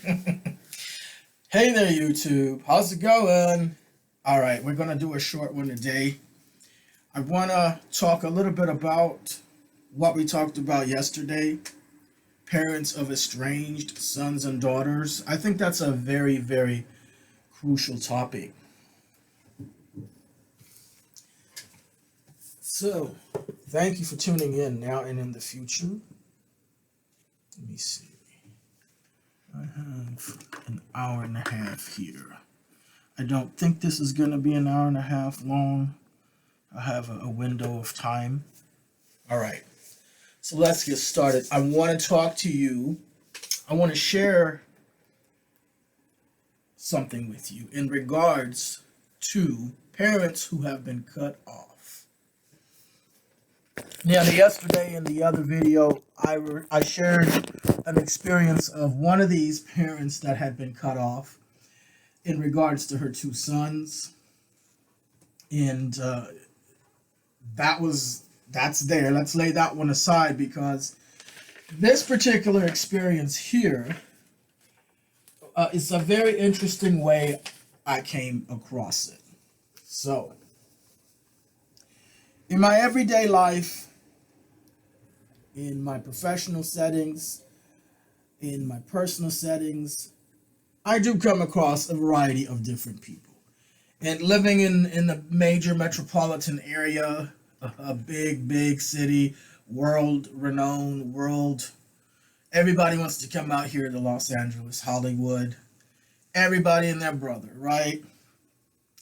Hey there, YouTube. How's it going? All right, we're going to do a short one today. I want to talk a little bit about what we talked about yesterday, parents of estranged sons and daughters. I think that's a very, very crucial topic. So, thank you for tuning in now and in the future. Let me see. I have an hour and a half here. I don't think this is going to be an hour and a half long. I have a window of time. All right. So let's get started. I want to talk to you. I want to share something with you in regards to parents who have been cut off. Now, yesterday in the other video, I shared an experience of one of these parents that had been cut off in regards to her two sons, and that's there. Let's lay that one aside because this particular experience here is a very interesting way I came across it. So, in my everyday life, in my professional settings, in my personal settings, I do come across a variety of different people. And living in the major metropolitan area, a big city, world renowned, everybody wants to come out here to Los Angeles, Hollywood. Everybody and their brother, right?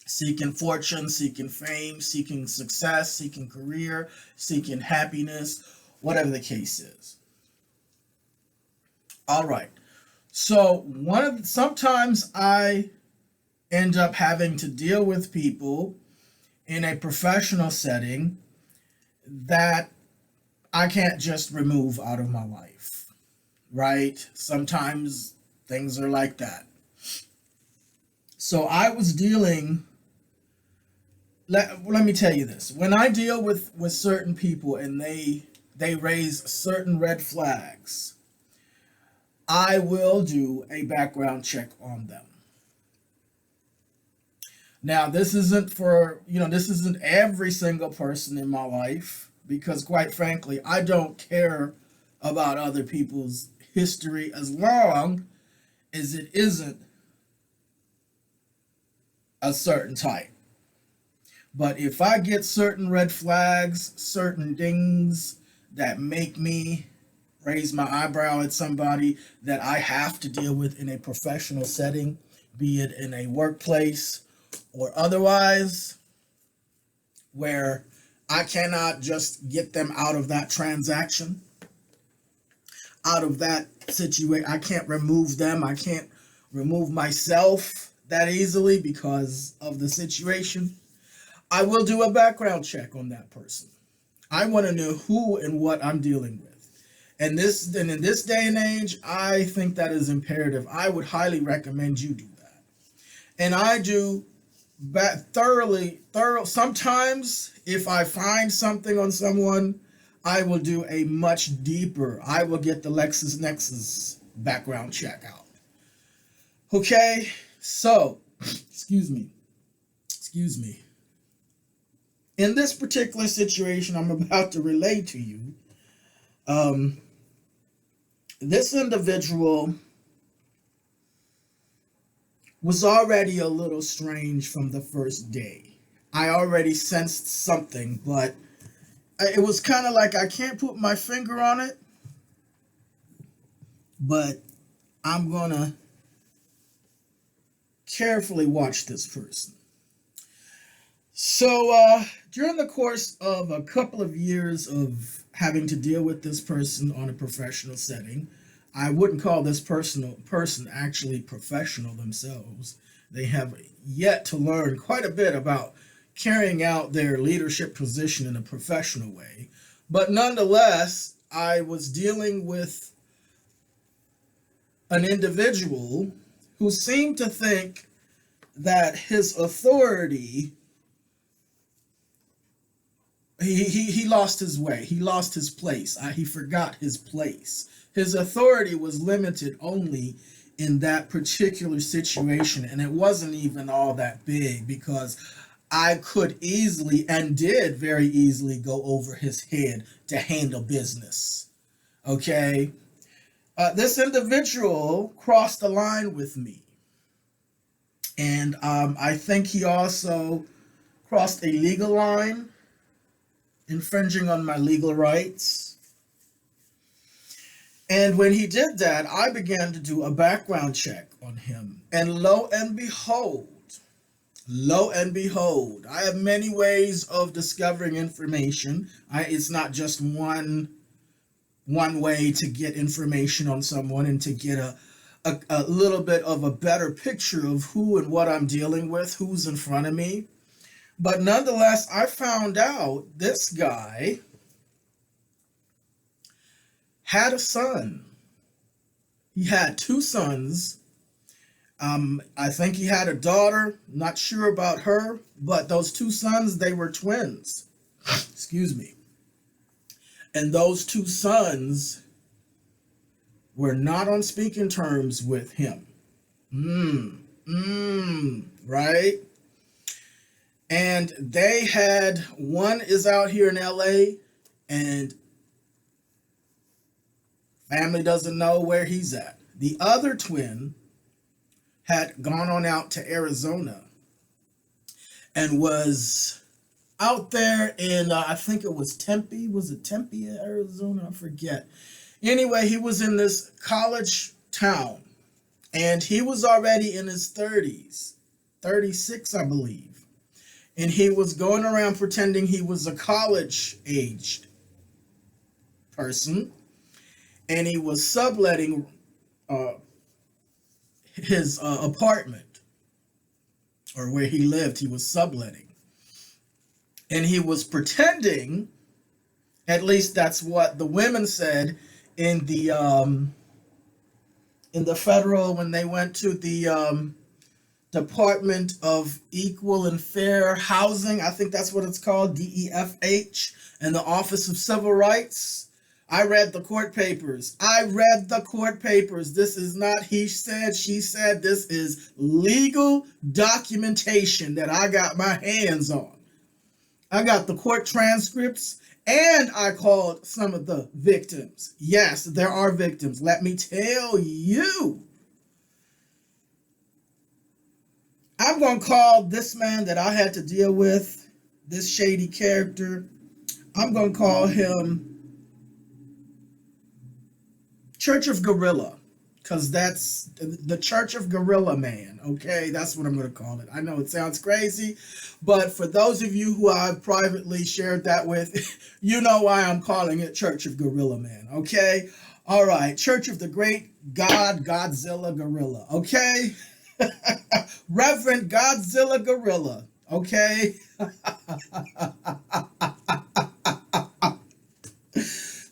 Seeking fortune, seeking fame, seeking success, seeking career, seeking happiness, whatever the case is. All right. So sometimes I end up having to deal with people in a professional setting that I can't just remove out of my life, right? Sometimes things are like that. So I was dealing, let me tell you this. When I deal with certain people and they raise certain red flags, I will do a background check on them. Now, this isn't every single person in my life because, quite frankly, I don't care about other people's history as long as it isn't a certain type. But if I get certain red flags, certain dings that make me raise my eyebrow at somebody that I have to deal with in a professional setting, be it in a workplace or otherwise, where I cannot just get them out of that transaction, out of that situation. I can't remove them. I can't remove myself that easily because of the situation. I will do a background check on that person. I want to know who and what I'm dealing with. And in this day and age, I think that is imperative. I would highly recommend you do that. And I do thorough. Sometimes if I find something on someone, I will do a much deeper. I will get the LexisNexis background check out. Okay, so excuse me. In this particular situation I'm about to relate to you, this individual was already a little strange from the first day. I already sensed something, but it was kind of like I can't put my finger on it, but I'm gonna carefully watch this person. So during the course of a couple of years of having to deal with this person on a professional setting, I wouldn't call this person actually professional themselves. They have yet to learn quite a bit about carrying out their leadership position in a professional way. But nonetheless, I was dealing with an individual who seemed to think that his authority, he lost his way. He lost his place. He forgot his place. His authority was limited only in that particular situation, and it wasn't even all that big because I could easily and did very easily go over his head to handle business. Okay, this individual crossed the line with me, and I think he also crossed a legal line, infringing on my legal rights. And when he did that, I began to do a background check on him. And lo and behold, I have many ways of discovering information. It's not just one way to get information on someone and to get a little bit of a better picture of who and what I'm dealing with, who's in front of me. But nonetheless, I found out this guy had a son. He had two sons. I think he had a daughter, not sure about her, but those two sons, they were twins. Excuse me. And those two sons were not on speaking terms with him. Right? And they had, one is out here in LA, and family doesn't know where he's at. The other twin had gone on out to Arizona and was out there in, I think it was Tempe. Was it Tempe, Arizona? I forget. Anyway, he was in this college town, and he was already in his 30s, 36, I believe. And he was going around pretending he was a college-aged person, and he was subletting his apartment, or where he lived. He was subletting, and he was pretending, at least that's what the women said in the federal, when they went to the Department of Equal and Fair Housing, I think that's what it's called, DEFH, and the Office of Civil Rights. I read the court papers. This is not he said, she said. This is legal documentation that I got my hands on. I got the court transcripts, and I called some of the victims. Yes, there are victims. Let me tell you. I'm going to call this man that I had to deal with, this shady character, I'm going to call him Church of Gorilla, because that's the Church of Gorilla Man, okay? That's what I'm going to call it. I know it sounds crazy, but for those of you who I've privately shared that with, you know why I'm calling it Church of Gorilla Man, okay? All right, Church of the Great God, Godzilla Gorilla, okay? Reverend Godzilla Gorilla, okay?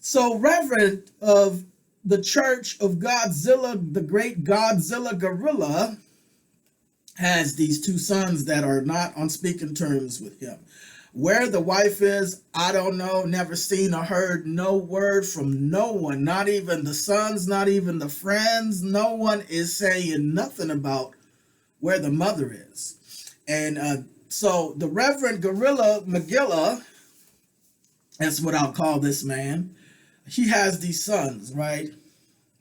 So Reverend of the Church of Godzilla, the Great Godzilla Gorilla, has these two sons that are not on speaking terms with him. Where the wife is, I don't know, never seen or heard no word from no one, not even the sons, not even the friends. No one is saying nothing about where the mother is. And so the Reverend Gorilla Magilla, that's what I'll call this man, he has these sons, right?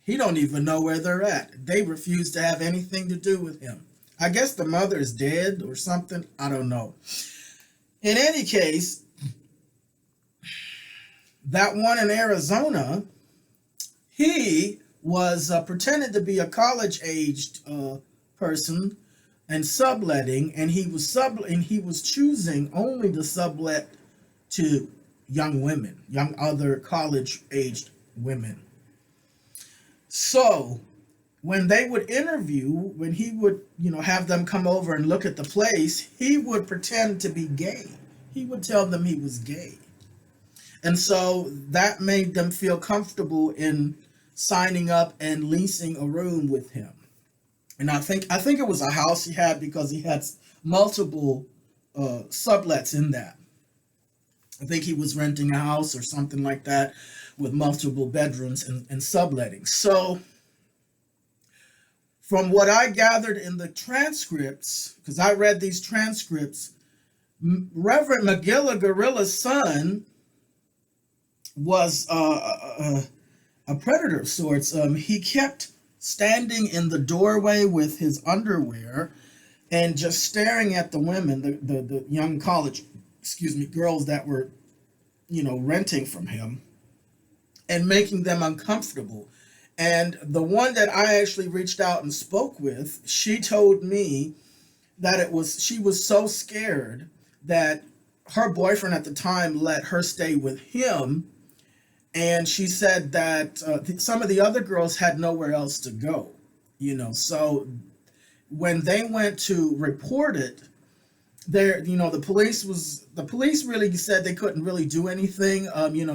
He don't even know where they're at. They refuse to have anything to do with him. I guess the mother is dead or something. I don't know. In any case, that one in Arizona, he was pretending to be a college-aged person and subletting, and he was choosing only to sublet to young women, young other college-aged women. So when they would interview, when he would, have them come over and look at the place, he would pretend to be gay. He would tell them he was gay. And so that made them feel comfortable in signing up and leasing a room with him. And I think it was a house he had, because he had multiple sublets in that. I think he was renting a house or something like that with multiple bedrooms and subletting. So From what I gathered in the transcripts, because I read these transcripts, Reverend McGilla Gorilla's son was a predator of sorts. He kept standing in the doorway with his underwear and just staring at the women, the young college, girls that were, renting from him, and making them uncomfortable. And the one that I actually reached out and spoke with, she told me that she was so scared that her boyfriend at the time let her stay with him. And she said that some of the other girls had nowhere else to go, So when they went to report it, the police really said they couldn't really do anything.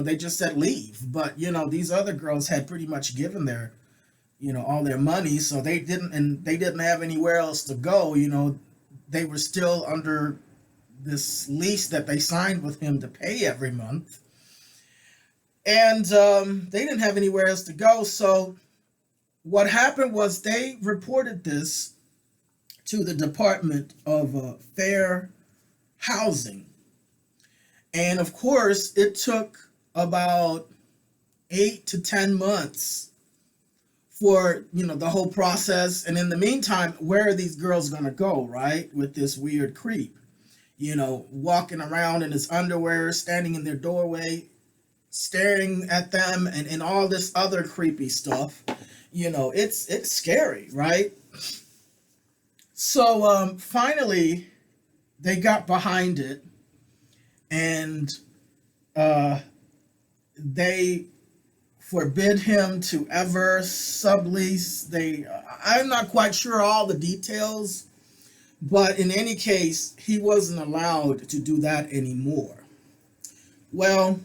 They just said leave. But these other girls had pretty much given their, all their money, so they didn't have anywhere else to go. They were still under this lease that they signed with him to pay every month. And they didn't have anywhere else to go. So what happened was they reported this to the Department of Fair Housing. And of course, it took about 8 to 10 months for, the whole process. And in the meantime, where are these girls going to go, right? With this weird creep, walking around in his underwear, standing in their doorway, staring at them, and all this other creepy stuff. It's scary, right? So finally, they got behind it, and they forbid him to ever sublease. I'm not quite sure all the details, but in any case, he wasn't allowed to do that anymore. Well,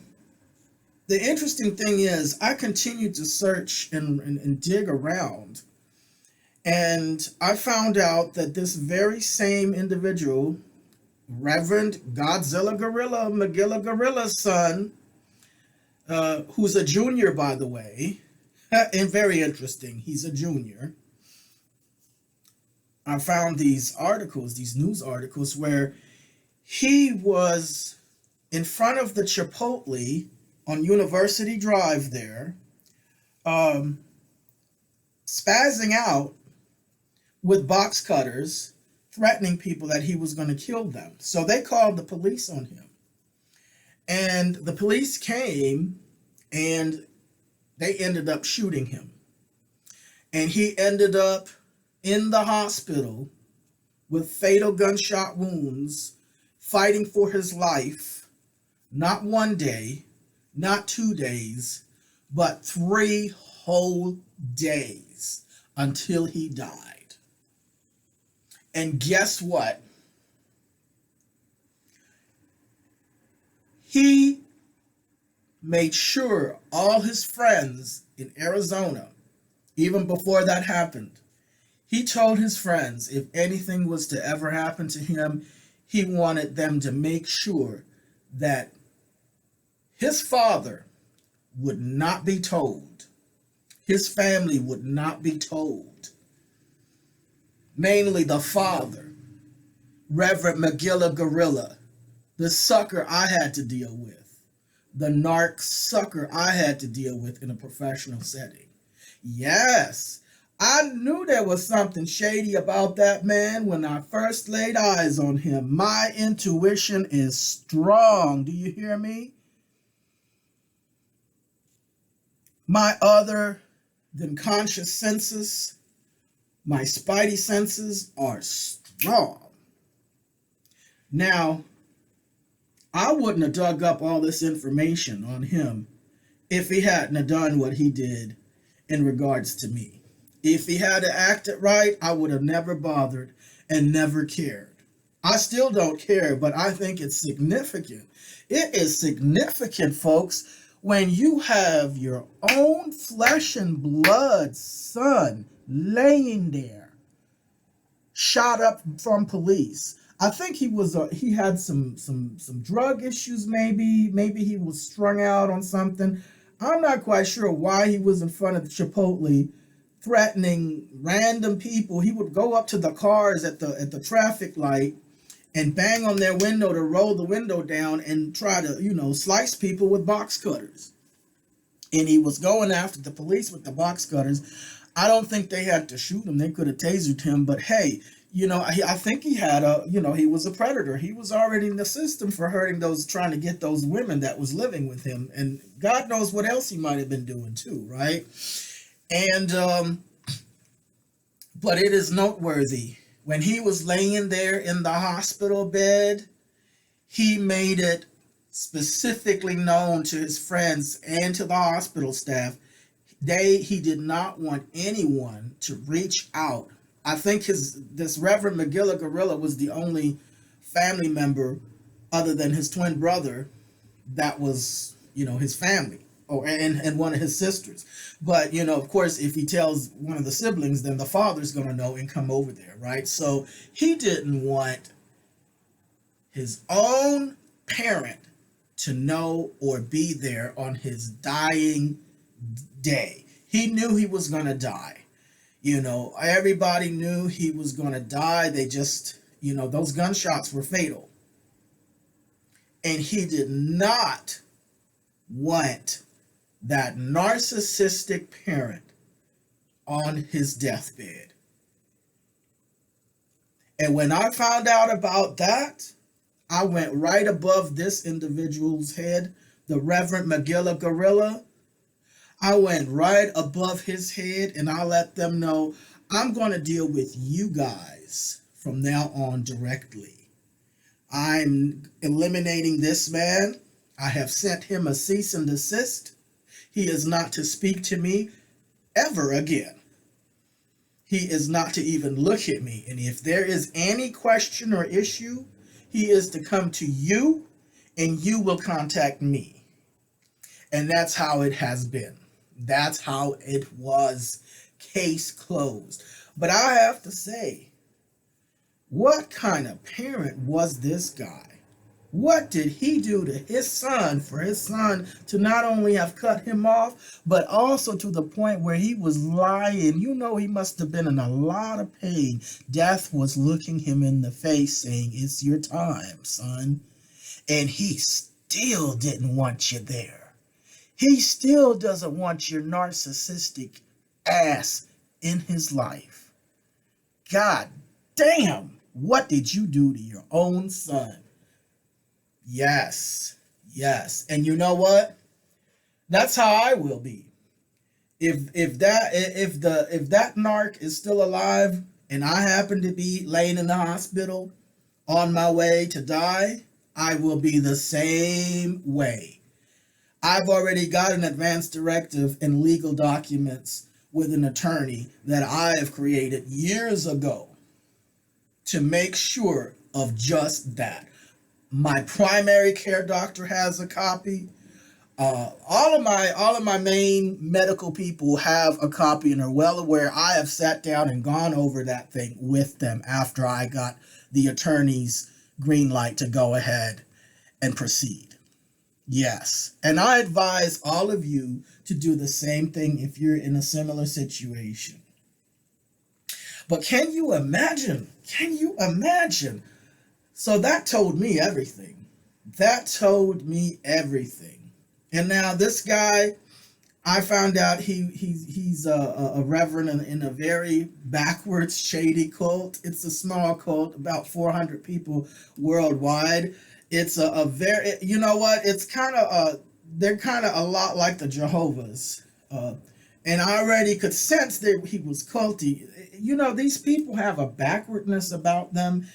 the interesting thing is, I continued to search and dig around. And I found out that this very same individual, Reverend Godzilla Gorilla, McGilla Gorilla's son, who's a junior, by the way, and very interesting, he's a junior. I found these news articles, where he was in front of the Chipotle on University Drive there, spazzing out with box cutters, threatening people that he was going to kill them. So they called the police on him. And the police came, and they ended up shooting him. And he ended up in the hospital with fatal gunshot wounds, fighting for his life, not 1 day, not 2 days, but 3 whole days until he died. And guess what? He made sure all his friends in Arizona, even before that happened, he told his friends if anything was to ever happen to him, he wanted them to make sure that his father would not be told. His family would not be told. Mainly the father, Reverend McGilla Gorilla, the sucker I had to deal with, the narc sucker I had to deal with in a professional setting. Yes, I knew there was something shady about that man when I first laid eyes on him. My intuition is strong. Do you hear me? My other than conscious senses, my spidey senses are strong. Now, I wouldn't have dug up all this information on him if he hadn't have done what he did in regards to me. If he had acted right, I would have never bothered and never cared. I still don't care, but I think it's significant. It is significant, folks, when you have your own flesh and blood son laying there, shot up from police. I think he had some drug issues, maybe he was strung out on something. I'm not quite sure why he was in front of the Chipotle threatening random people. He would go up to the cars at the traffic light and bang on their window to roll the window down and try to, slice people with box cutters. And he was going after the police with the box cutters. I don't think they had to shoot him. They could have tasered him. But hey, I think he had he was a predator. He was already in the system for hurting trying to get those women that was living with him. And God knows what else he might have been doing too, right? And, but it is noteworthy. When he was laying there in the hospital bed, he made it specifically known to his friends and to the hospital staff, he did not want anyone to reach out. I think this Reverend McGilla Gorilla was the only family member other than his twin brother that was, his family. Oh, and one of his sisters. But, of course, if he tells one of the siblings, then the father's going to know and come over there, right? So he didn't want his own parent to know or be there on his dying day. He knew he was going to die. Everybody knew he was going to die. They just, those gunshots were fatal. And he did not want that narcissistic parent on his deathbed. And when I found out about that, I went right above this individual's head, the Reverend McGilla Gorilla. I went right above his head and I let them know, I'm going to deal with you guys from now on directly. I'm eliminating this man. I have sent him a cease and desist. He is not to speak to me ever again. He is not to even look at me. And if there is any question or issue, he is to come to you and you will contact me. And that's how it has been. That's how it was. Case closed. But I have to say, what kind of parent was this guy? What did he do to his son for his son to not only have cut him off, but also to the point where he was lying? He must have been in a lot of pain. Death was looking him in the face saying, it's your time, son. And he still didn't want you there. He still doesn't want your narcissistic ass in his life. God damn, what did you do to your own son? Yes. And you know what? That's how I will be. If that narc is still alive and I happen to be laying in the hospital on my way to die, I will be the same way. I've already got an advance directive and legal documents with an attorney that I have created years ago to make sure of just that. My primary care doctor has a copy. All of my main medical people have a copy and are well aware. I have sat down and gone over that thing with them after I got the attorney's green light to go ahead and proceed. Yes. And I advise all of you to do the same thing if you're in a similar situation. But can you imagine? So that told me everything. And now this guy, I found out he's a reverend in a very backwards, shady cult. It's a small cult, about 400 people worldwide. It's a very, it's kind of, they're kind of a lot like the Jehovah's. And I already could sense that he was culty. These people have a backwardness about them.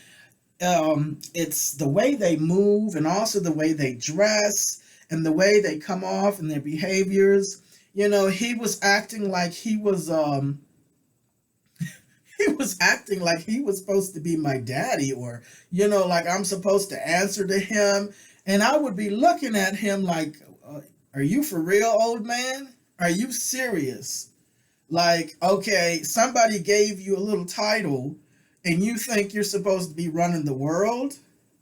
It's the way they move and also the way they dress and the way they come off and their behaviors. He was acting like he was acting like he was supposed to be my daddy, or like I'm supposed to answer to him. And I would be looking at him like, are you for real, old man? Are you serious? Like, okay, somebody gave you a little title and you think you're supposed to be running the world?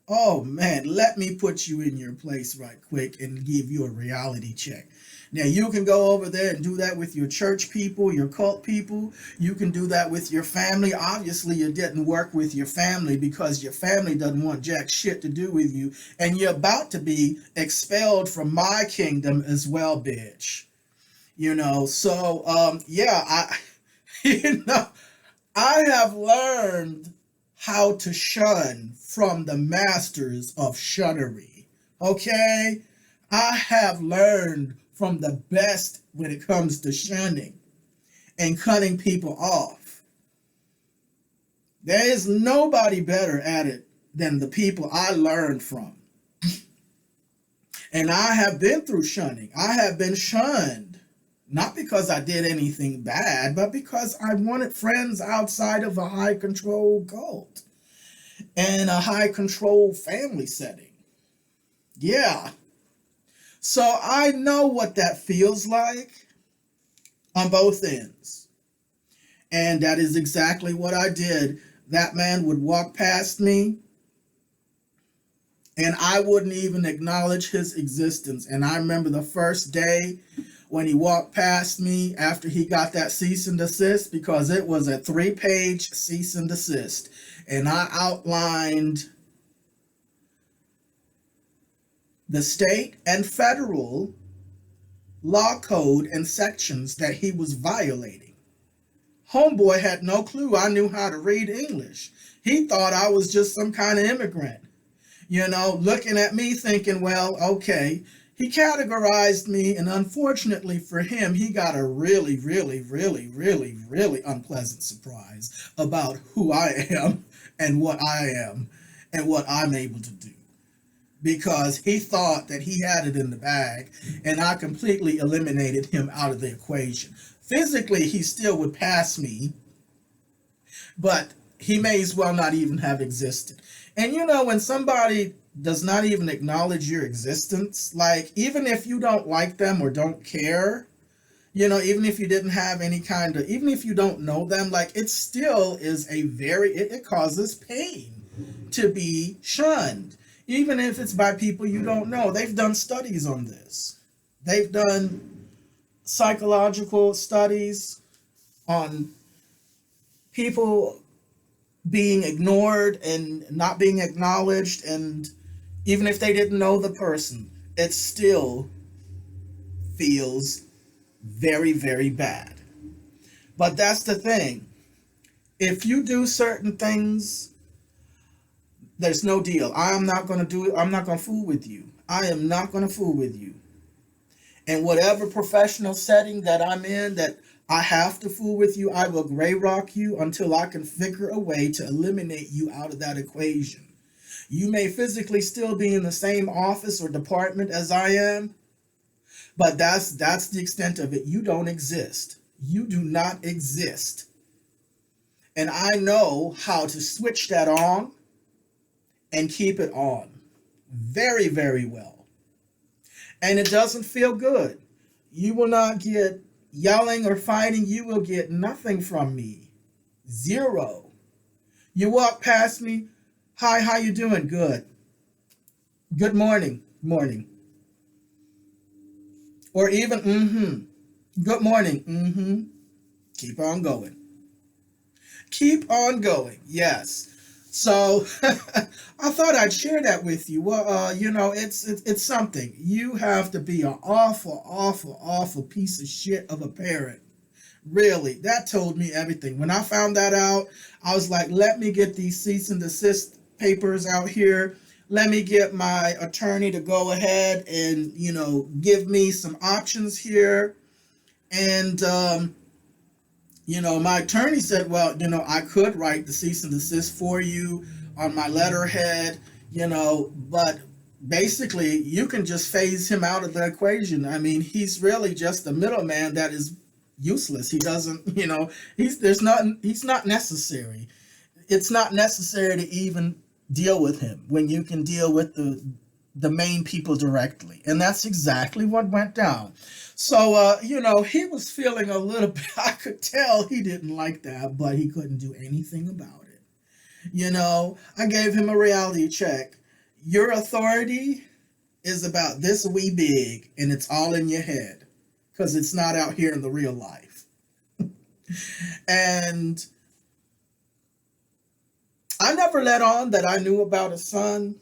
Oh man, let me put you in your place right quick and give you a reality check. Now, you can go over there and do that with your church people, your cult people. You can do that with your family. Obviously, it didn't work with your family because your family doesn't want jack shit to do with you. And you're about to be expelled from my kingdom as well, bitch. Yeah, you know, I have learned how to shun from the masters of shunnery. Okay? I have learned from the best when it comes to shunning and cutting people off. There is nobody better at it than the people I learned from. And I have been through shunning. I have been shunned. Not because I did anything bad, but because I wanted friends outside of a high control cult and a high control family setting. Yeah. So I know what that feels like on both ends. And that is exactly what I did. That man would walk past me and I wouldn't even acknowledge his existence. And I remember the first day when he walked past me after he got that cease and desist, because it was a 3-page cease and desist. And I outlined the state and federal law code and sections that he was violating. Homeboy had no clue I knew how to read English. He thought I was just some kind of immigrant, looking at me thinking, well, okay. He categorized me, and unfortunately for him, he got a really, really, really, really, really unpleasant surprise about who I am and what I am and what I'm able to do. Because he thought that he had it in the bag, and I completely eliminated him out of the equation. Physically, he still would pass me, but he may as well not even have existed. And when somebody does not even acknowledge your existence, like, even if you don't like them or don't care, even if you didn't have any even if you don't know them, like, it still is it causes pain to be shunned. Even if it's by people you don't know. They've done studies on this. They've done psychological studies on people being ignored and not being acknowledged, and even if they didn't know the person, it still feels very, very bad. But that's the thing. If you do certain things, there's no deal. I'm not going to fool with you. I am not going to fool with you. And whatever professional setting that I'm in that I have to fool with you, I will gray rock you until I can figure a way to eliminate you out of that equation. You may physically still be in the same office or department as I am, but that's the extent of it. You don't exist. You do not exist. And I know how to switch that on and keep it on very, very well. And it doesn't feel good. You will not get yelling or fighting. You will get nothing from me. Zero. You walk past me. Hi, how you doing? Good. Good morning. Morning. Or even, Good morning. Keep on going. Keep on going. Yes. So I thought I'd share that with you. Well, it's something. You have to be an awful, awful, awful piece of shit of a parent. Really, that told me everything. When I found that out, I was like, let me get these cease and desist papers out here. Let me get my attorney to go ahead and, give me some options here. And, my attorney said, well, I could write the cease and desist for you on my letterhead, but basically you can just phase him out of the equation. I mean, he's really just a middleman that is useless. He doesn't, he's not necessary. It's not necessary to even deal with him when you can deal with the main people directly. And that's exactly what went down. So, he was feeling a little bit, I could tell he didn't like that, but he couldn't do anything about it. I gave him a reality check. Your authority is about this wee big, and it's all in your head. because it's not out here in the real life. And I never let on that I knew about a son,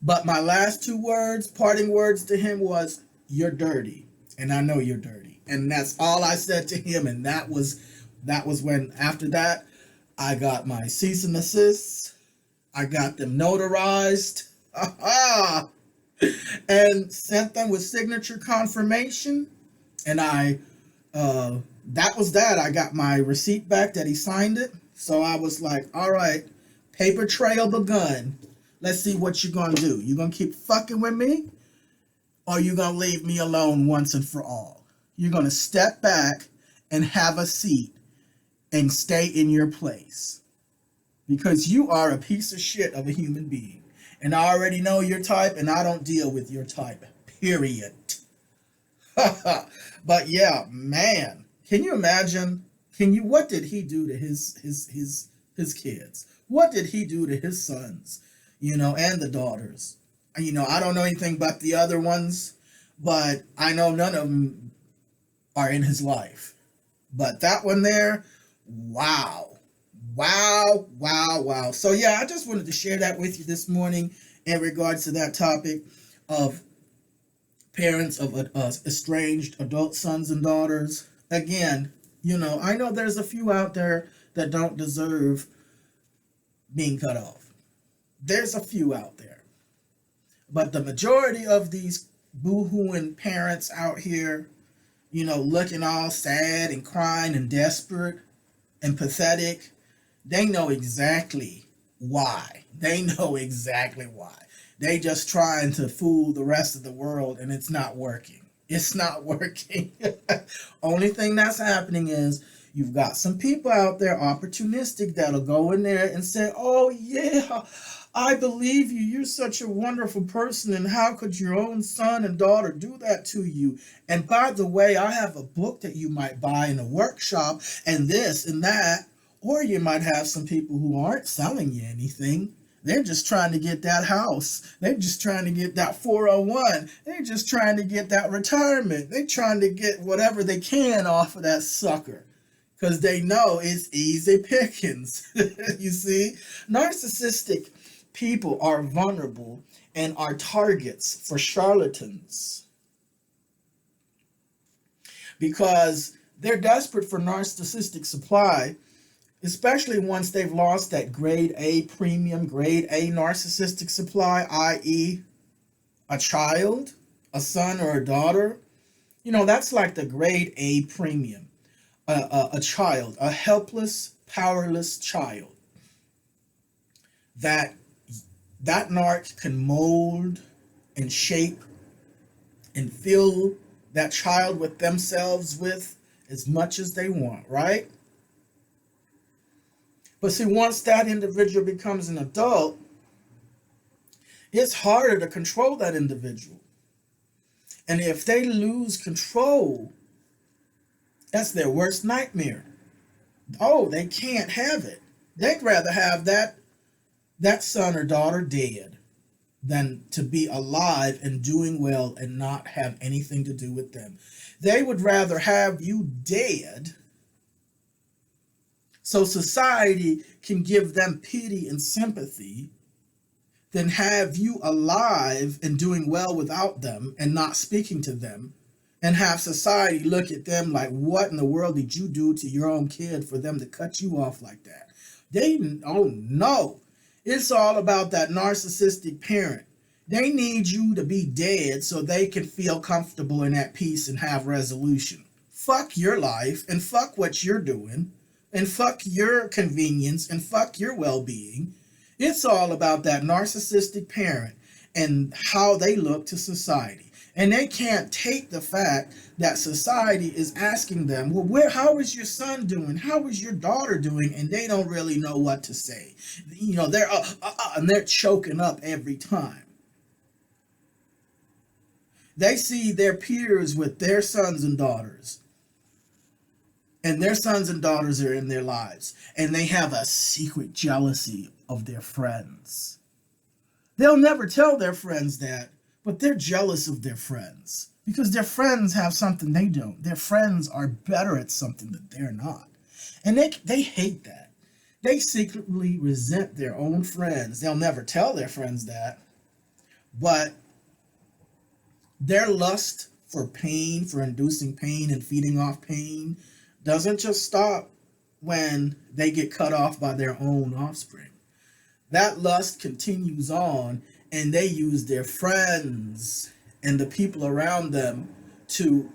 but my last two words, parting words to him was, "You're dirty, and I know you're dirty." And that's all I said to him, and that was when, after that, I got my cease and desist. I got them notarized. And sent them with signature confirmation. And that was that. I got my receipt back that he signed it. So I was like, all right, paper trail begun. Let's see what you're going to do. You going to keep fucking with me? Or you going to leave me alone once and for all? You're going to step back and have a seat and stay in your place. Because you are a piece of shit of a human being. And I already know your type, and I don't deal with your type. Period. But yeah, man. Can you imagine? What did he do to his kids? What did he do to his sons? And the daughters. I don't know anything about the other ones, but I know none of them are in his life. But that one there, wow. Wow. So yeah, I just wanted to share that with you this morning in regards to that topic of parents of estranged adult sons and daughters. Again, I know there's a few out there that don't deserve being cut off. There's a few out there. But the majority of these boo-hooing parents out here, looking all sad and crying and desperate and pathetic, they know exactly why. They just trying to fool the rest of the world, and it's not working. Only thing that's happening is you've got some people out there, opportunistic, that'll go in there and say, "Oh yeah, I believe you. You're such a wonderful person, and how could your own son and daughter do that to you? And by the way, I have a book that you might buy in a workshop, and this and that." Or you might have some people who aren't selling you anything. They're just trying to get that house. They're just trying to get that 401. They're just trying to get that retirement. They're trying to get whatever they can off of that sucker, because they know it's easy pickings. You see, narcissistic people are vulnerable and are targets for charlatans, because they're desperate for narcissistic supply, especially once they've lost that grade A premium, grade A narcissistic supply, i.e. a child, a son or a daughter. That's like the grade A premium. A child, a helpless, powerless child. That narc can mold and shape and fill that child with themselves with as much as they want, right? But see, once that individual becomes an adult, it's harder to control that individual. And if they lose control, that's their worst nightmare. Oh, they can't have it. They'd rather have that son or daughter dead than to be alive and doing well and not have anything to do with them. They would rather have you dead so society can give them pity and sympathy than have you alive and doing well without them and not speaking to them, and have society look at them like, what in the world did you do to your own kid for them to cut you off like that? Oh no, it's all about that narcissistic parent. They need you to be dead so they can feel comfortable and at peace and have resolution. Fuck your life and fuck what you're doing. And fuck your convenience and fuck your well-being. It's all about that narcissistic parent and how they look to society. And they can't take the fact that society is asking them, well, how is your son doing? How is your daughter doing? And they don't really know what to say. They're and they're choking up every time. They see their peers with their sons and daughters, and their sons and daughters are in their lives, and they have a secret jealousy of their friends. They'll never tell their friends that, but they're jealous of their friends. because their friends have something they don't. Their friends are better at something that they're not. And they hate that. They secretly resent their own friends. They'll never tell their friends that, but their lust for pain, for inducing pain and feeding off pain, doesn't just stop when they get cut off by their own offspring. That lust continues on, and they use their friends and the people around them to,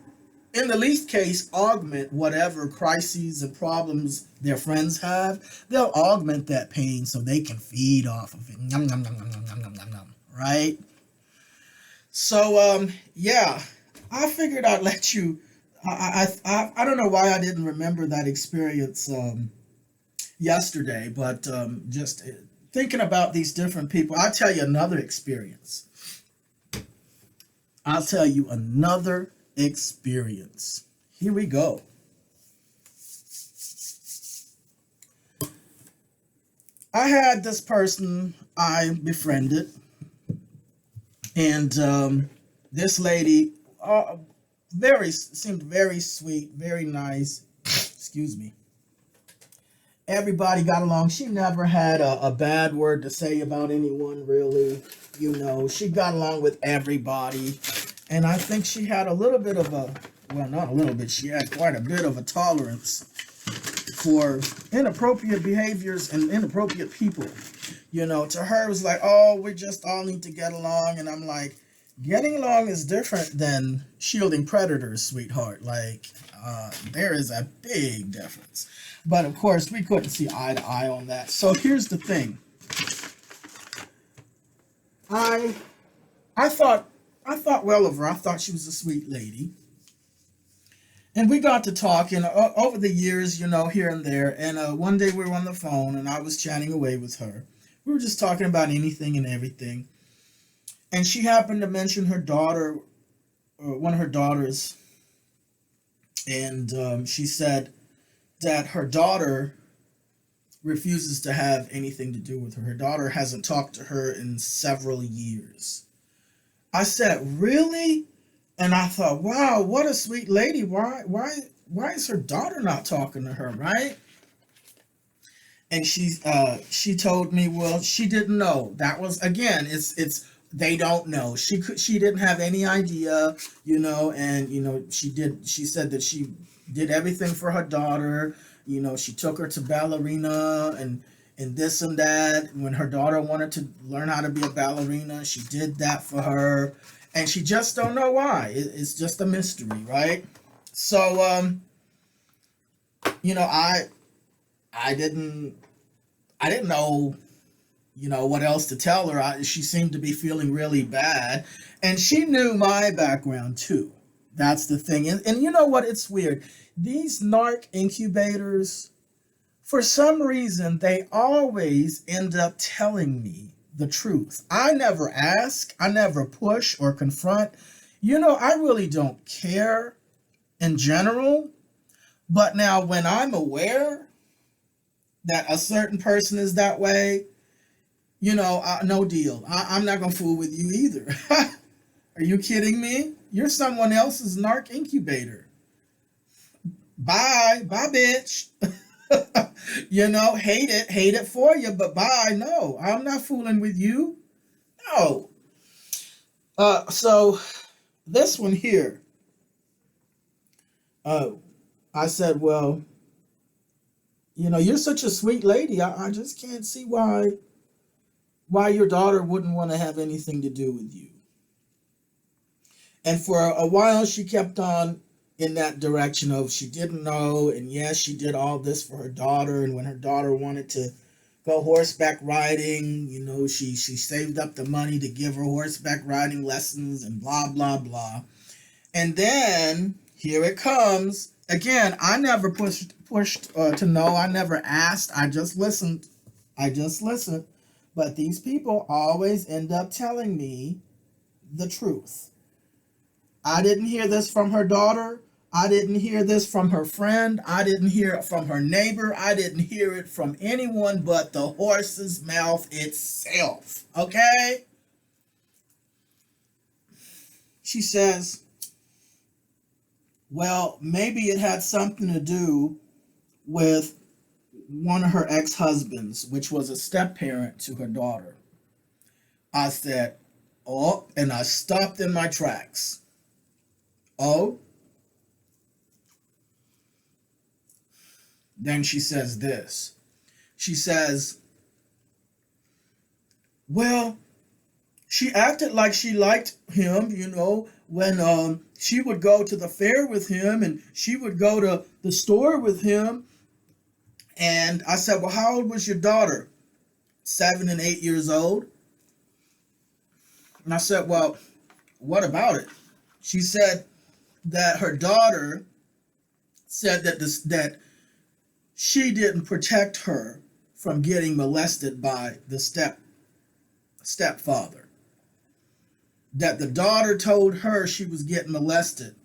in the least case, augment whatever crises and problems their friends have. They'll augment that pain so they can feed off of it. Yum, yum, yum, yum, yum, yum, yum, yum, yum, right? So, yeah, I figured I'd let you. I don't know why I didn't remember that experience yesterday, but just thinking about these different people, I'll tell you another experience. I'll tell you another experience. Here we go. I had this person I befriended, and this lady seemed very sweet, very nice. Excuse me. Everybody got along. She never had a bad word to say about anyone, really. You know, she got along with everybody. And I think she had a little bit of a, well, not a little bit, she had quite a bit of a tolerance for inappropriate behaviors and inappropriate people. You know, to her it was like, oh, we just all need to get along. And I'm like, getting along is different than shielding predators, sweetheart. Like, there is a big difference. But of course, we couldn't see eye to eye on that. So here's the thing. I thought well of her. I thought she was a sweet lady. And we got to talking over the years, you know, here and there. And one day we were on the phone and I was chatting away with her. We were just talking about anything and everything. And she happened to mention her daughter, or one of her daughters. And she said that her daughter refuses to have anything to do with her. Her daughter hasn't talked to her in several years. I said, really? And I thought, wow, what a sweet lady. Why is her daughter not talking to her, right? And she told me, well, she didn't know. That was, again, it's they don't know. She didn't have any idea, you know, and you know, she said that she did everything for her daughter. You know, she took her to ballerina and this and that. When her daughter wanted to learn how to be a ballerina, she did that for her. And she just don't know why. It's just a mystery, right? So, you know, I didn't know, you know, what else to tell her. She seemed to be feeling really bad. And she knew my background too. That's the thing. And you know what? It's weird. These narc incubators, for some reason, they always end up telling me the truth. I never ask. I never push or confront. You know, I really don't care in general. But now when I'm aware that a certain person is that way, you know, no deal. I'm not going to fool with you either. Are you kidding me? You're someone else's narc incubator. Bye, bitch. You know, hate it for you, but bye. No, I'm not fooling with you. No. So this one here, I said, well, you know, you're such a sweet lady. I just can't see why your daughter wouldn't want to have anything to do with you. And for a while, she kept on in that direction of she didn't know, and yes, she did all this for her daughter, and when her daughter wanted to go horseback riding, you know, she saved up the money to give her horseback riding lessons and blah, blah, blah. And then, here it comes. Again, I never pushed to know. I never asked. I just listened. But these people always end up telling me the truth. I didn't hear this from her daughter. I didn't hear this from her friend. I didn't hear it from her neighbor. I didn't hear it from anyone but the horse's mouth itself. Okay? She says, Well, maybe it had something to do with one of her ex-husbands, which was a step parent to her daughter. I said, oh, and I stopped in my tracks. Oh, then she says this. She says, well, she acted like she liked him, when she would go to the fair with him and she would go to the store with him. And I said, well, how old was your daughter? 7 and 8 years old. And I said, well, what about it? She said that her daughter said that she didn't protect her from getting molested by the stepfather. That the daughter told her she was getting molested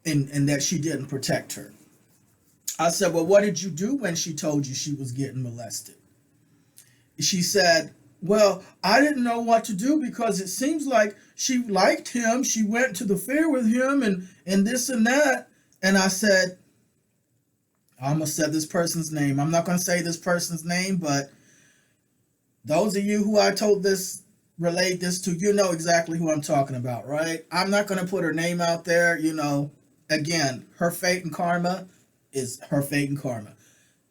and that she didn't protect her. I said, well, what did you do when she told you she was getting molested? She said, well, I didn't know what to do because it seems like she liked him. She went to the fair with him and this and that. And I said, I almost said this person's name. I'm not going to say this person's name, but those of you who I told this, relate this to, you know exactly who I'm talking about, right? I'm not going to put her name out there. Again, her fate and karma is her fate and karma.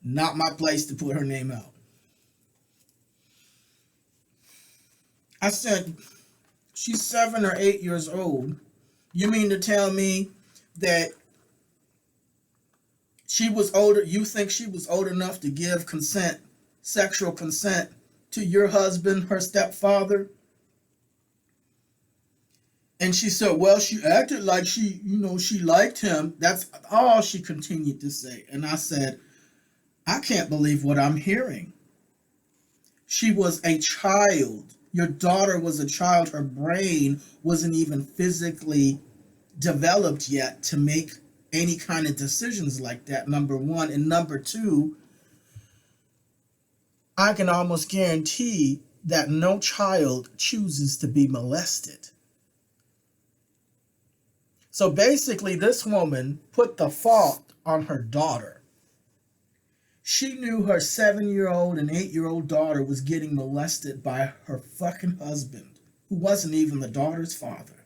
Not my place to put her name out. I said, she's 7 or 8 years old. You mean to tell me that she was older? You think she was old enough to give consent, sexual consent, to your husband, her stepfather? And she said, well, she acted like she liked him. That's all she continued to say. And I said, I can't believe what I'm hearing. She was a child. Your daughter was a child. Her brain wasn't even physically developed yet to make any kind of decisions like that, number one. And number two, I can almost guarantee that no child chooses to be molested. So basically, this woman put the fault on her daughter. She knew her 7-year-old and 8-year-old daughter was getting molested by her fucking husband, who wasn't even the daughter's father,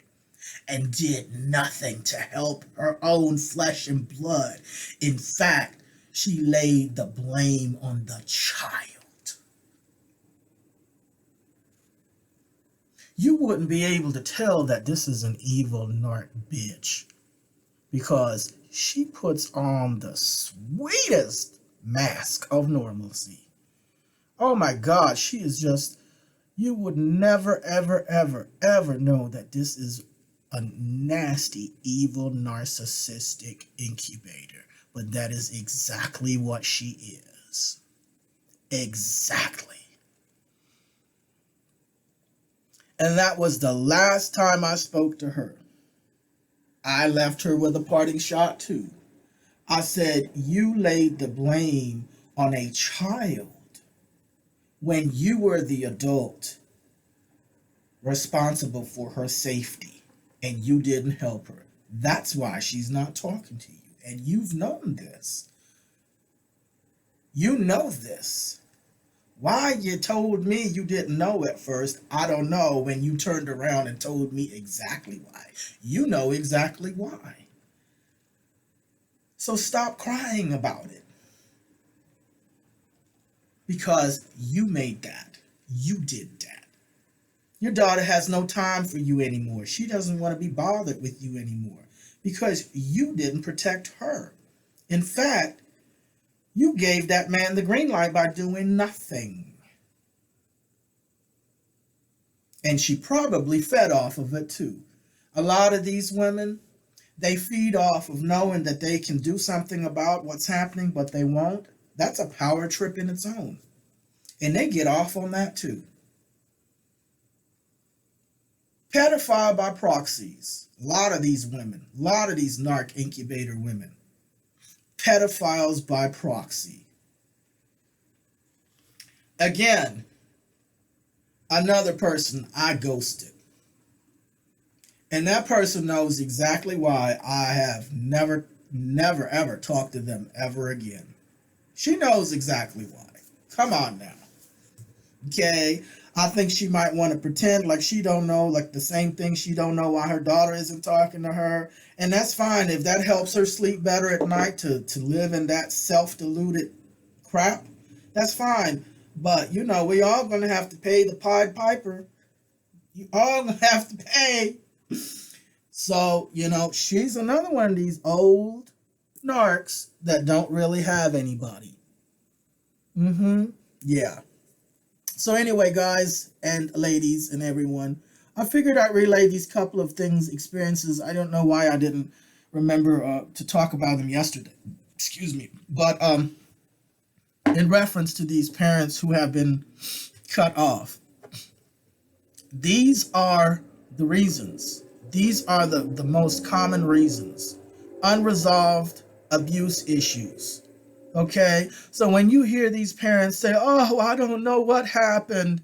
and did nothing to help her own flesh and blood. In fact, she laid the blame on the child. You wouldn't be able to tell that this is an evil narc bitch because she puts on the sweetest mask of normalcy. Oh my God, she is just, you would never, ever, ever, ever know that this is a nasty, evil, narcissistic incubator. But that is exactly what she is. Exactly. And that was the last time I spoke to her. I left her with a parting shot too. I said, you laid the blame on a child when you were the adult responsible for her safety and you didn't help her. That's why she's not talking to you. And you've known this. You know this. Why you told me you didn't know at first, I don't know, when you turned around and told me exactly why. You know exactly why. So stop crying about it. Because you made that. You did that. Your daughter has no time for you anymore. She doesn't want to be bothered with you anymore because you didn't protect her. In fact, you gave that man the green light by doing nothing. And she probably fed off of it too. A lot of these women, they feed off of knowing that they can do something about what's happening, but they won't. That's a power trip in its own. And they get off on that too. Pedophile by proxies. A lot of these women, a lot of these narc incubator women. Pedophiles by proxy. Again, another person I ghosted. And that person knows exactly why I have never, ever talked to them ever again. She knows exactly why. Come on now. Okay? I think she might want to pretend like she don't know, like the same thing she don't know why her daughter isn't talking to her. And that's fine if that helps her sleep better at night to live in that self-deluded crap. That's fine. But, we all going to have to pay the Pied Piper. You all going to have to pay. So, she's another one of these old narcs that don't really have anybody. Yeah. So anyway, guys and ladies and everyone, I figured I'd relay these couple of experiences. I don't know why I didn't remember to talk about them yesterday. Excuse me. But in reference to these parents who have been cut off, these are the reasons. These are the most common reasons. Unresolved abuse issues. Okay? So when you hear these parents say, oh, I don't know what happened,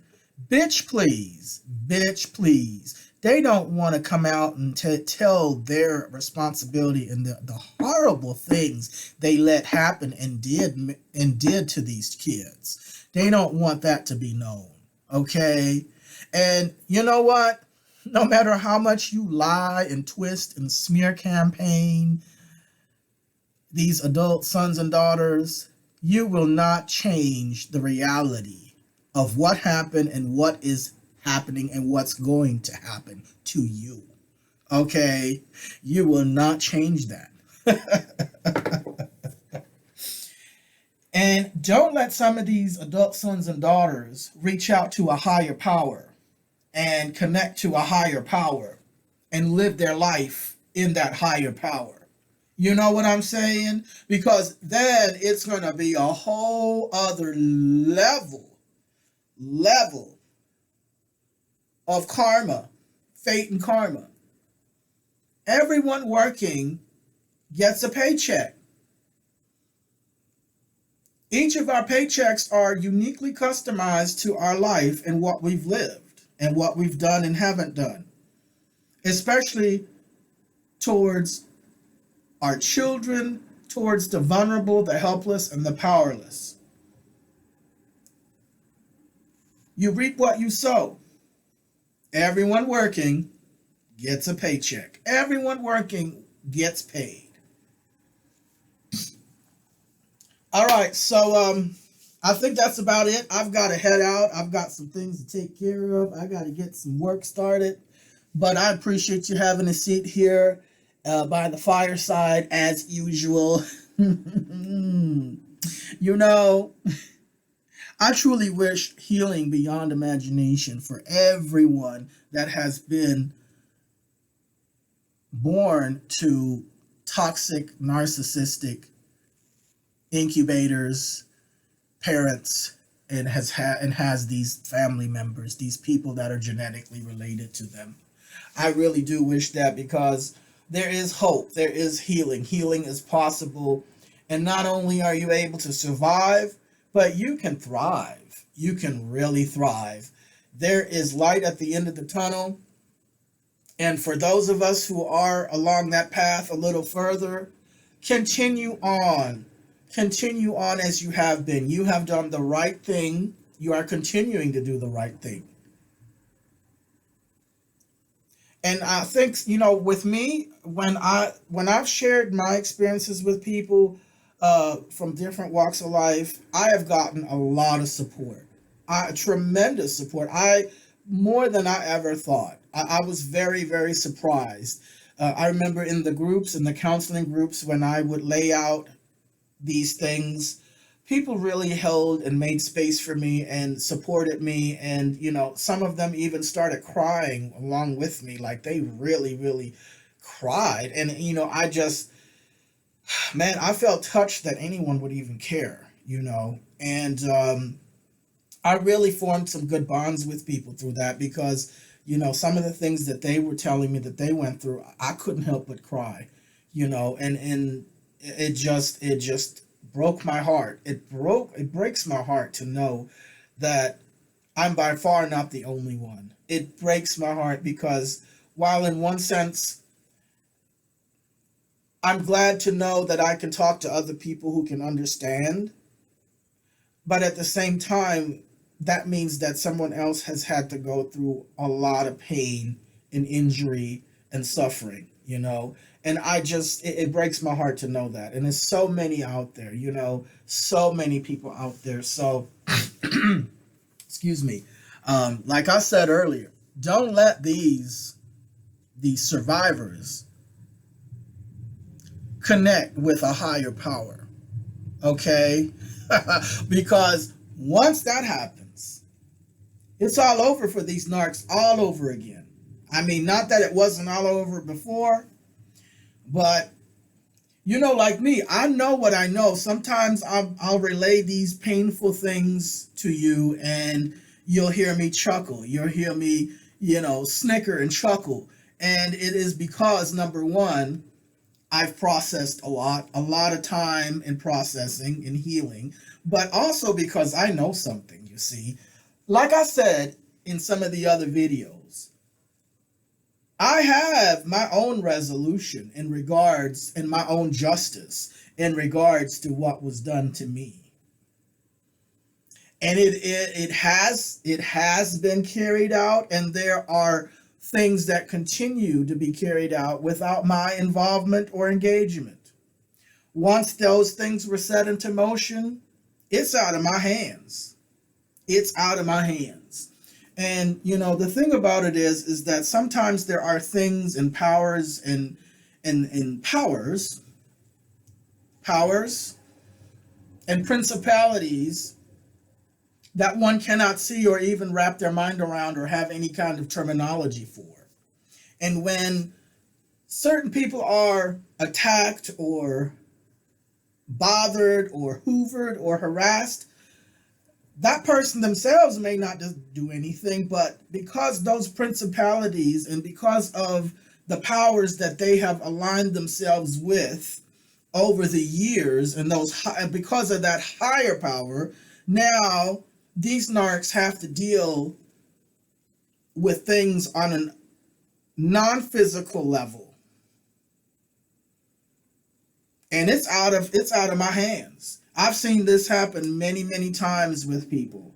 bitch, please. Bitch, please. They don't want to come out and tell their responsibility and the horrible things they let happen and did to these kids. They don't want that to be known. Okay? And you know what? No matter how much you lie and twist and smear campaign these adult sons and daughters, you will not change the reality of what happened and what is happening and what's going to happen to you. Okay? You will not change that. And don't let some of these adult sons and daughters reach out to a higher power and connect to a higher power and live their life in that higher power. You know what I'm saying? Because then it's going to be a whole other level of karma, fate and karma. Everyone working gets a paycheck. Each of our paychecks are uniquely customized to our life and what we've lived and what we've done and haven't done, especially towards our children, towards the vulnerable, the helpless, and the powerless. You reap what you sow. Everyone working gets a paycheck. Everyone working gets paid. All right, so I think that's about it. I've got to head out. I've got some things to take care of. I got to get some work started. But I appreciate you having a seat here by the fireside as usual. I truly wish healing beyond imagination for everyone that has been born to toxic, narcissistic incubators, parents, and has these family members, these people that are genetically related to them. I really do wish that, because there is hope, there is healing. Healing is possible, and not only are you able to survive, but you can thrive. You can really thrive. There is light at the end of the tunnel, and for those of us who are along that path a little further, continue on. Continue on as you have been. You have done the right thing. You are continuing to do the right thing. And I think, with me, when I've shared my experiences with people from different walks of life, I have gotten a lot of support. Tremendous support. More than I ever thought. I was very, very surprised. I remember in the counseling groups, when I would lay out these things, people really held and made space for me and supported me. And, some of them even started crying along with me. Like, they really, really cried. And, I felt touched that anyone would even care, And I really formed some good bonds with people through that, because, some of the things that they were telling me that they went through, I couldn't help but cry, and it just broke my heart. It breaks my heart to know that I'm by far not the only one. It breaks my heart, because while in one sense, I'm glad to know that I can talk to other people who can understand. But at the same time, that means that someone else has had to go through a lot of pain and injury and suffering, you know. And it breaks my heart to know that. And there's so many out there, you know, so many people out there. So, excuse me. Like I said earlier, don't let these survivors connect with a higher power, okay? Because once that happens, it's all over for these narcs all over again. I mean, not that it wasn't all over before, but you know, like me, I know what I know. Sometimes I'll relay these painful things to you, and you'll hear me chuckle. You'll hear me, you know, snicker and chuckle. And it is because, number one, I've processed a lot of time in processing and healing, but also because I know something, you see. Like I said in some of the other videos, I have my own resolution in regards, and my own justice in regards to what was done to me. And it has been carried out, and there are things that continue to be carried out without my involvement or engagement. Once those things were set into motion, it's out of my hands. It's out of my hands. And you know, the thing about it is that sometimes there are things and powers and powers and principalities that one cannot see or even wrap their mind around or have any kind of terminology for. And when certain people are attacked or bothered or hoovered or harassed, that person themselves may not just do anything, but because those principalities and because of the powers that they have aligned themselves with over the years, and because of that higher power, now these narcs have to deal with things on a non-physical level. And it's out of my hands. I've seen this happen many, many times with people,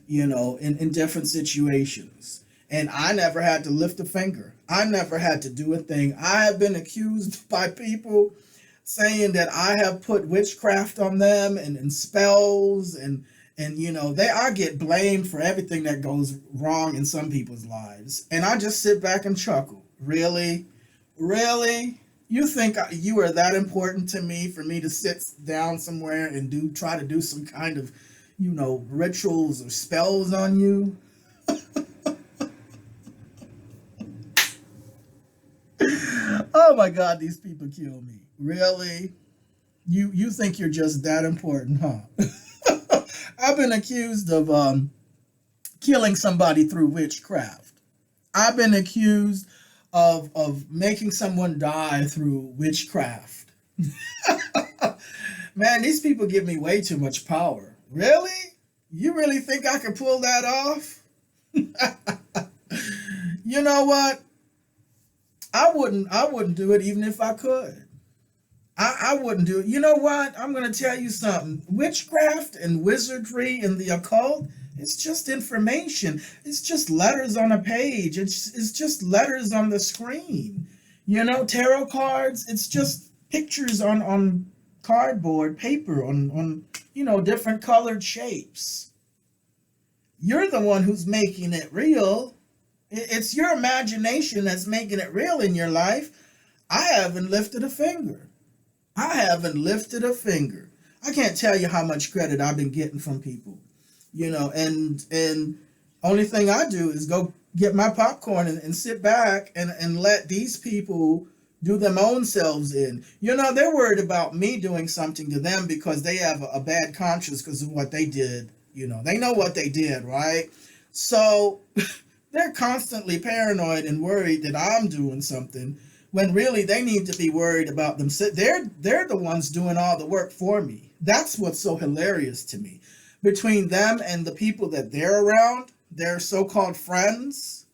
you know, in different situations. And I never had to lift a finger. I never had to do a thing. I have been accused by people saying that I have put witchcraft on them and spells and you know, I get blamed for everything that goes wrong in some people's lives. And I just sit back and chuckle. Really? Really? You think you are that important to me for me to sit down somewhere and try to do some kind of, you know, rituals or spells on you? Oh my God, these people kill me. Really? You think you're just that important, huh? I've been accused of killing somebody through witchcraft. I've been accused of making someone die through witchcraft. Man, these people give me way too much power. Really? You really think I could pull that off? You know what? I wouldn't do it even if I could. I wouldn't do it. You know what? I'm going to tell you something. Witchcraft and wizardry and the occult, it's just information. It's just letters on a page. It's just letters on the screen. You know, tarot cards, it's just pictures on cardboard, paper, on you know, different colored shapes. You're the one who's making it real. It's your imagination that's making it real in your life. I haven't lifted a finger. I haven't lifted a finger. I can't tell you how much credit I've been getting from people, you know, and only thing I do is go get my popcorn and sit back and let these people do them own selves in. You know, they're worried about me doing something to them because they have a bad conscience because of what they did. You know, they know what they did, right? So they're constantly paranoid and worried that I'm doing something, when really they need to be worried about them. They're the ones doing all the work for me. That's what's so hilarious to me. Between them and the people that they're around, their so-called friends,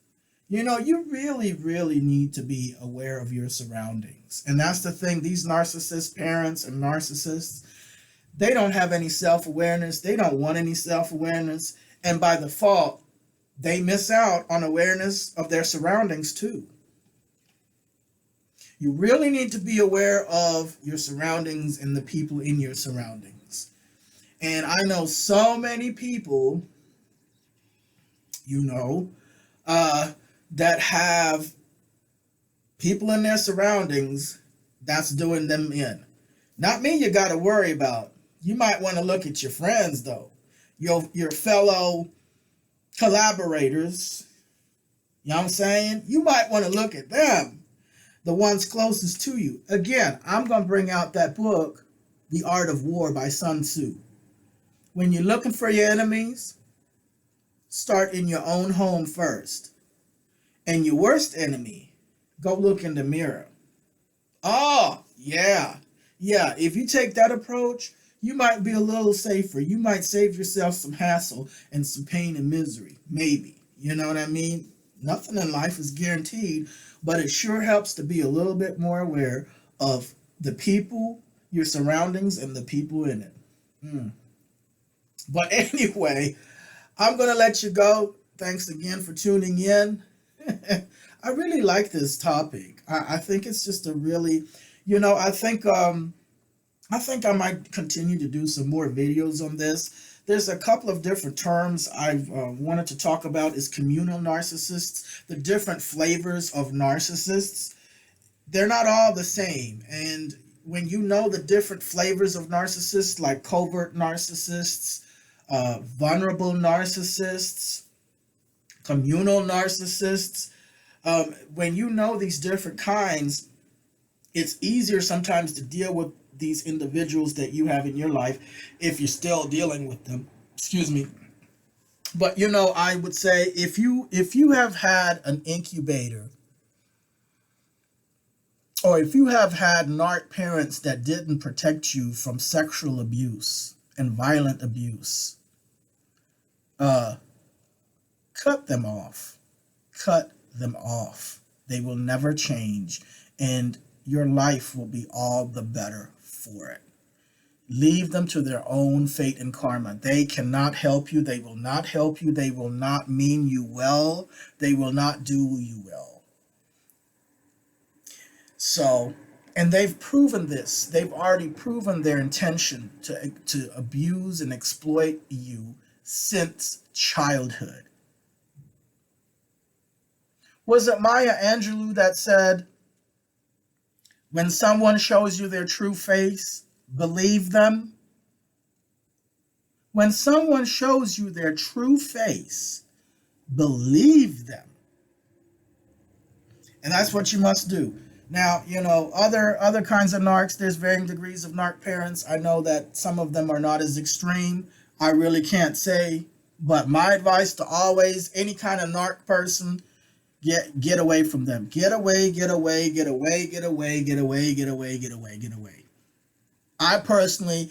You know, you really, really need to be aware of your surroundings. And that's the thing. These narcissist parents and narcissists, they don't have any self awareness. They don't want any self awareness. And by default, they miss out on awareness of their surroundings too. You really need to be aware of your surroundings and the people in your surroundings. And I know so many people, you know, that have people in their surroundings that's doing them in. Not me you got to worry about. You might want to look at your friends though. Your fellow collaborators, you know what I'm saying? You might want to look at them, the ones closest to you. Again, I'm going to bring out that book, The Art of War by Sun Tzu. When you're looking for your enemies, start in your own home first. And your worst enemy, go look in the mirror. Oh, yeah. Yeah, if you take that approach, you might be a little safer. You might save yourself some hassle and some pain and misery. Maybe. You know what I mean? Nothing in life is guaranteed, but it sure helps to be a little bit more aware of the people, your surroundings, and the people in it. But anyway, I'm going to let you go. Thanks again for tuning in. I really like this topic. I think it's just a really, I think I might continue to do some more videos on this. There's a couple of different terms I've wanted to talk about is communal narcissists, the different flavors of narcissists. They're not all the same. And when you know the different flavors of narcissists, like covert narcissists, vulnerable narcissists, communal narcissists, when you know these different kinds, it's easier sometimes to deal with these individuals that you have in your life if you're still dealing with them. Excuse me. But I would say if you have had an incubator, or if you have had narc parents that didn't protect you from sexual abuse and violent abuse, cut them off. Cut them off. They will never change, and your life will be all the better for it. Leave them to their own fate and karma. They cannot help you. They will not help you. They will not mean you well. They will not do you well. So, and they've proven this. They've already proven their intention to abuse and exploit you since childhood. Was it Maya Angelou that said, when someone shows you their true face, believe them? When someone shows you their true face, believe them. And that's what you must do. Now, other kinds of narcs, there's varying degrees of narc parents. I know that some of them are not as extreme. I really can't say. But my advice to always, any kind of narc person, get away from them. Get away, get away, get away, get away, get away, get away, get away, get away. I personally,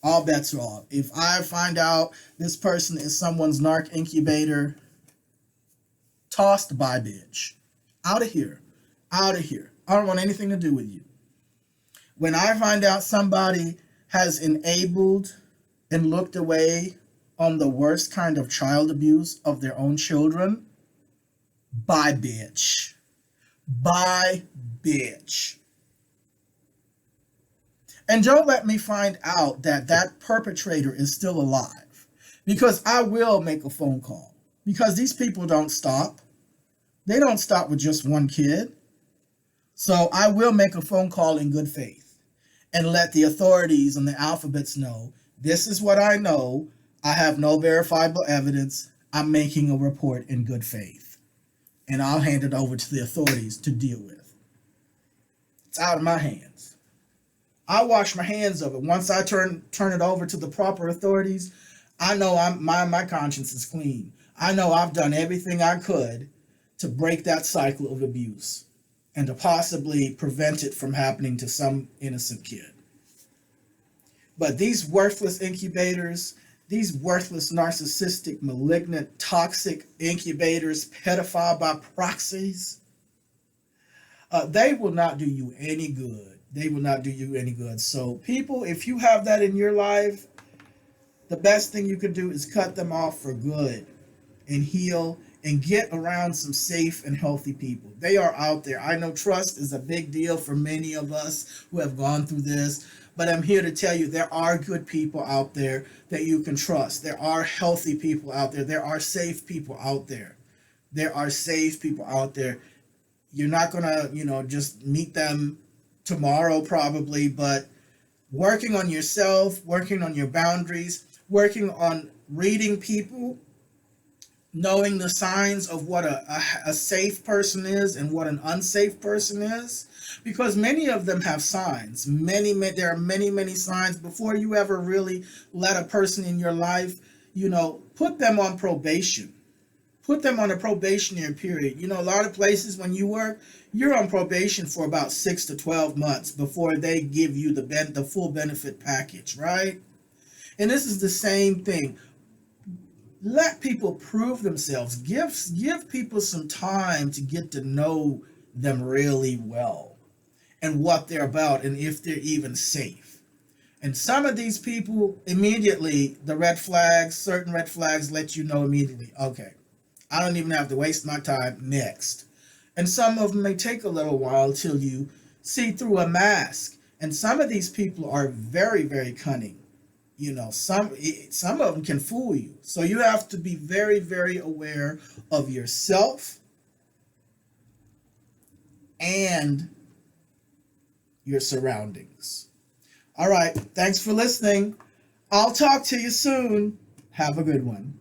all bets are off. If I find out this person is someone's narc incubator, tossed by bitch. Out of here. Out of here. I don't want anything to do with you. When I find out somebody has enabled and looked away on the worst kind of child abuse of their own children, bye, bitch. Bye, bitch. And don't let me find out that perpetrator is still alive, because I will make a phone call, because these people don't stop. They don't stop with just one kid. So I will make a phone call in good faith and let the authorities and the alphabets know, this is what I know. I have no verifiable evidence. I'm making a report in good faith. And I'll hand it over to the authorities to deal with. It's out of my hands. I wash my hands of it. Once I turn it over to the proper authorities, I know my conscience is clean. I know I've done everything I could to break that cycle of abuse and to possibly prevent it from happening to some innocent kid. But these worthless incubators, these worthless, narcissistic, malignant, toxic incubators, pedophile by proxies, they will not do you any good. They will not do you any good. So, people, if you have that in your life, the best thing you can do is cut them off for good and heal and get around some safe and healthy people. They are out there. I know trust is a big deal for many of us who have gone through this, but I'm here to tell you there are good people out there that you can trust. There are healthy people out there. There are safe people out there. There are safe people out there. You're not going to, just meet them tomorrow probably, but working on yourself, working on your boundaries, working on reading people, knowing the signs of what a safe person is and what an unsafe person is, because many of them have signs. There are many signs before you ever really let a person in your life, put them on probation. Put them on a probationary period. A lot of places when you work, you're on probation for about 6 to 12 months before they give you the full benefit package, right? And this is the same thing. Let people prove themselves. Give people some time to get to know them really well and what they're about and if they're even safe. And some of these people immediately, certain red flags let you know immediately, okay, I don't even have to waste my time. Next. And some of them may take a little while till you see through a mask. And some of these people are very, very cunning. Some of them can fool you. So you have to be very, very aware of yourself and your surroundings. All right. Thanks for listening. I'll talk to you soon. Have a good one.